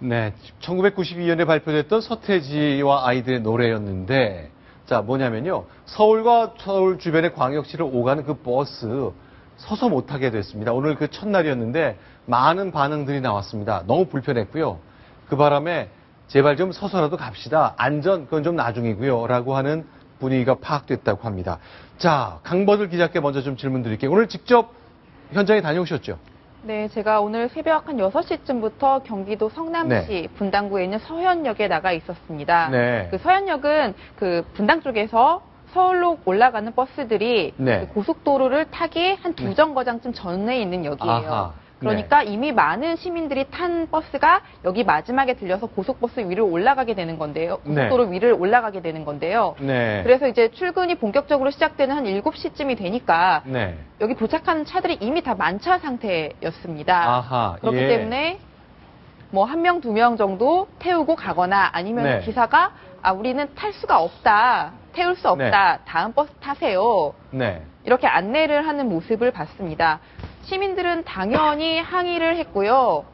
네, 1992년에 발표됐던 서태지와 아이들의 노래였는데, 자, 뭐냐면요. 서울과 서울 주변의 광역시를 오가는 그 버스 서서 못 타게 됐습니다. 오늘 그 첫날이었는데 많은 반응들이 나왔습니다. 너무 불편했고요. 그 바람에 제발 좀 서서라도 갑시다. 안전, 그건 좀 나중이고요. 라고 하는 분위기가 파악됐다고 합니다. 자, 강버들 기자께 먼저 좀 질문 드릴게요. 오늘 직접 현장에 다녀오셨죠? 네, 제가 오늘 새벽 한 6시쯤부터 경기도 성남시 분당구에 있는 서현역에 나가 있었습니다. 네. 그 서현역은 그 분당 쪽에서 서울로 올라가는 버스들이 네. 그 고속도로를 타기 한 두 정거장쯤 전에 있는 역이에요. 아하. 그러니까 이미 많은 시민들이 탄 버스가 여기 마지막에 들려서 고속버스 위를 올라가게 되는 건데요. 고속도로 위를 올라가게 되는 건데요. 네. 그래서 이제 출근이 본격적으로 시작되는 한 7시쯤이 되니까 네. 여기 도착하는 차들이 이미 다 만차 상태였습니다. 아하. 그렇기 예. 때문에 뭐 1명, 2명 정도 태우고 가거나 아니면 네. 기사가 우리는 탈 수가 없다. 태울 수 없다. 다음 버스 타세요. 네. 이렇게 안내를 하는 모습을 봤습니다. 시민들은 당연히 항의를 했고요.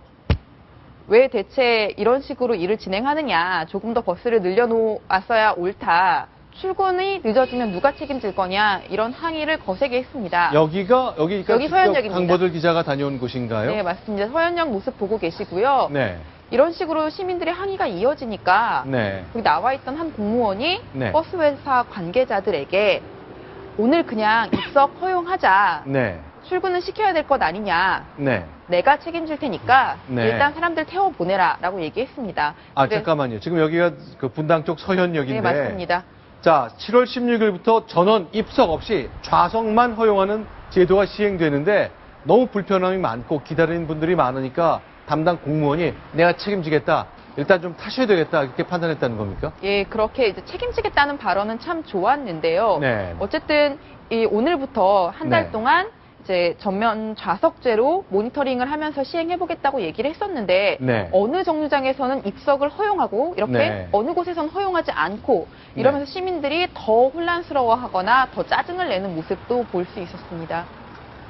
왜 대체 이런 식으로 일을 진행하느냐. 조금 더 버스를 늘려놓았어야 옳다. 출근이 늦어지면 누가 책임질 거냐. 이런 항의를 거세게 했습니다. 여기 서현역입니다. 강버들 기자가 다녀온 곳인가요? 네, 맞습니다. 서현역 모습 보고 계시고요. 네. 이런 식으로 시민들의 항의가 이어지니까 네. 여기 나와 있던 한 공무원이 네. 버스 회사 관계자들에게 오늘 그냥 입석 허용하자. 네. 출근은 시켜야 될 것 아니냐. 네. 내가 책임질 테니까 네. 일단 사람들 태워보내라 라고 얘기했습니다. 잠깐만요. 지금 여기가 그 분당 쪽 서현역인데. 네, 맞습니다. 자, 7월 16일부터 전원 입석 없이 좌석만 허용하는 제도가 시행되는데 너무 불편함이 많고 기다리는 분들이 많으니까 담당 공무원이 내가 책임지겠다. 일단 좀 타셔야 되겠다. 이렇게 판단했다는 겁니까? 예, 그렇게 이제 책임지겠다는 발언은 참 좋았는데요. 네. 어쨌든 오늘부터 한 달 네. 동안 이제 전면 좌석제로 모니터링을 하면서 시행해보겠다고 얘기를 했었는데 네. 어느 정류장에서는 입석을 허용하고 이렇게 네. 어느 곳에서는 허용하지 않고 이러면서 시민들이 더 혼란스러워하거나 더 짜증을 내는 모습도 볼 수 있었습니다.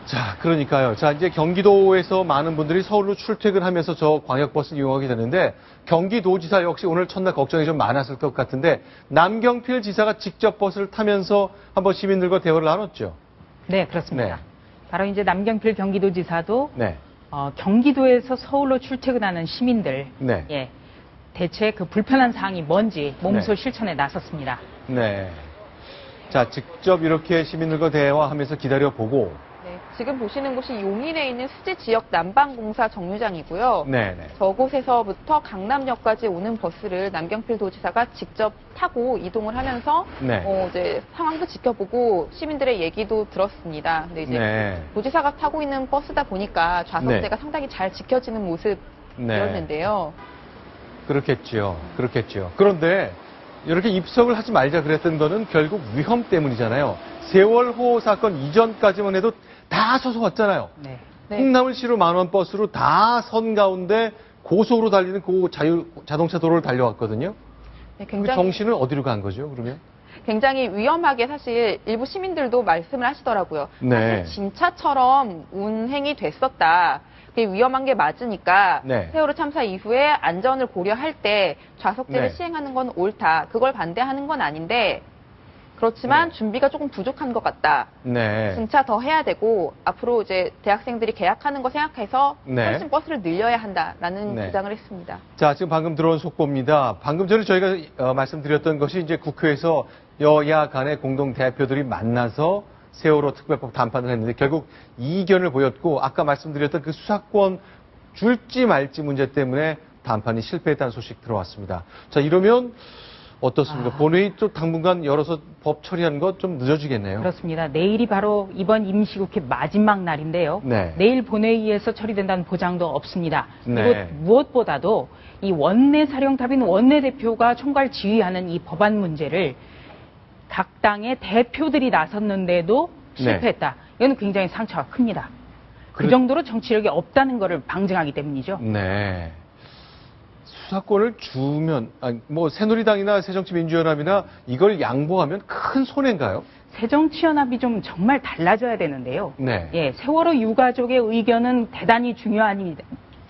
자, 그러니까요. 자, 이제 경기도에서 많은 분들이 서울로 출퇴근하면서 저 광역버스를 이용하게 되는데 경기도지사 역시 오늘 첫날 걱정이 좀 많았을 것 같은데 남경필 지사가 직접 버스를 타면서 한번 시민들과 대화를 나눴죠. 네, 그렇습니다. 네. 바로 이제 남경필 경기도지사도 네. 경기도에서 서울로 출퇴근하는 시민들, 네. 예, 대체 그 불편한 사항이 뭔지 몸소 네. 실천에 나섰습니다. 네. 자, 직접 이렇게 시민들과 대화하면서 기다려보고. 네, 지금 보시는 곳이 용인에 있는 수지 지역 난방공사 정류장이고요. 네네. 저곳에서부터 강남역까지 오는 버스를 남경필 도지사가 직접 타고 이동을 하면서 네. 이제 상황도 지켜보고 시민들의 얘기도 들었습니다. 근데 이제 네. 도지사가 타고 있는 버스다 보니까 좌석제가 네. 상당히 잘 지켜지는 모습이었는데요. 그렇겠죠. 그렇겠죠. 그런데 이렇게 입석을 하지 말자 그랬던 거는 결국 위험 때문이잖아요. 세월호 사건 이전까지만 해도 다 서서 왔잖아요. 네. 네. 콩나물시로 만원 버스로 다 선 가운데 고속으로 달리는 그 자동차 도로를 달려왔거든요. 네, 그 정신은 어디로 간 거죠, 그러면? 굉장히 위험하게 사실 일부 시민들도 말씀을 하시더라고요. 네. 사실 진짜처럼 운행이 됐었다. 그게 위험한 게 맞으니까 네. 세월호 참사 이후에 안전을 고려할 때 좌석제를 네. 시행하는 건 옳다. 그걸 반대하는 건 아닌데 그렇지만 네. 준비가 조금 부족한 것 같다. 네. 진짜 더 해야 되고 앞으로 이제 대학생들이 개학하는 거 생각해서 네. 훨씬 버스를 늘려야 한다라는 네. 주장을 했습니다. 자, 지금 방금 들어온 속보입니다. 방금 전에 저희가 말씀드렸던 것이 이제 국회에서 여야 간의 공동 대표들이 만나서 세월호 특별법 담판을 했는데 결국 이견을 보였고 아까 말씀드렸던 그 수사권 줄지 말지 문제 때문에 담판이 실패했다는 소식 들어왔습니다. 자, 이러면 어떻습니까? 본회의 또 당분간 열어서 법 처리하는 것 좀 늦어지겠네요. 그렇습니다. 내일이 바로 이번 임시국회 마지막 날인데요. 네. 내일 본회의에서 처리된다는 보장도 없습니다. 그리고 네. 무엇보다도 이 원내 사령탑인 원내대표가 총괄 지휘하는 이 법안 문제를 각 당의 대표들이 나섰는데도 실패했다. 이건 굉장히 상처가 큽니다. 그 정도로 정치력이 없다는 것을 방증하기 때문이죠. 네. 수사권을 주면, 뭐, 새누리당이나 새정치민주연합이나 이걸 양보하면 큰 손해인가요? 새정치연합이 좀 정말 달라져야 되는데요. 네. 예, 세월호 유가족의 의견은 대단히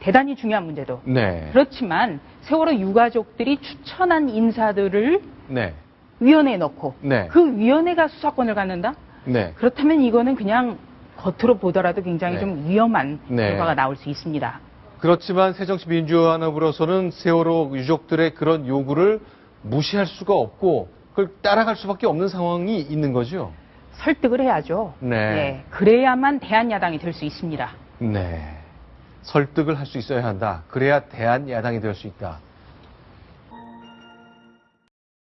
대단히 중요한 문제도. 네. 그렇지만 세월호 유가족들이 추천한 인사들을 네. 위원회에 넣고 네. 그 위원회가 수사권을 갖는다? 네. 그렇다면 이거는 그냥 겉으로 보더라도 굉장히 네. 좀 위험한 네. 결과가 나올 수 있습니다. 그렇지만 새정치민주연합으로서는 세월호 유족들의 그런 요구를 무시할 수가 없고 그걸 따라갈 수밖에 없는 상황이 있는 거죠. 설득을 해야죠. 네. 그래야만 대한야당이 될 수 있습니다. 네. 설득을 할 수 있어야 한다. 그래야 대한야당이 될 수 있다.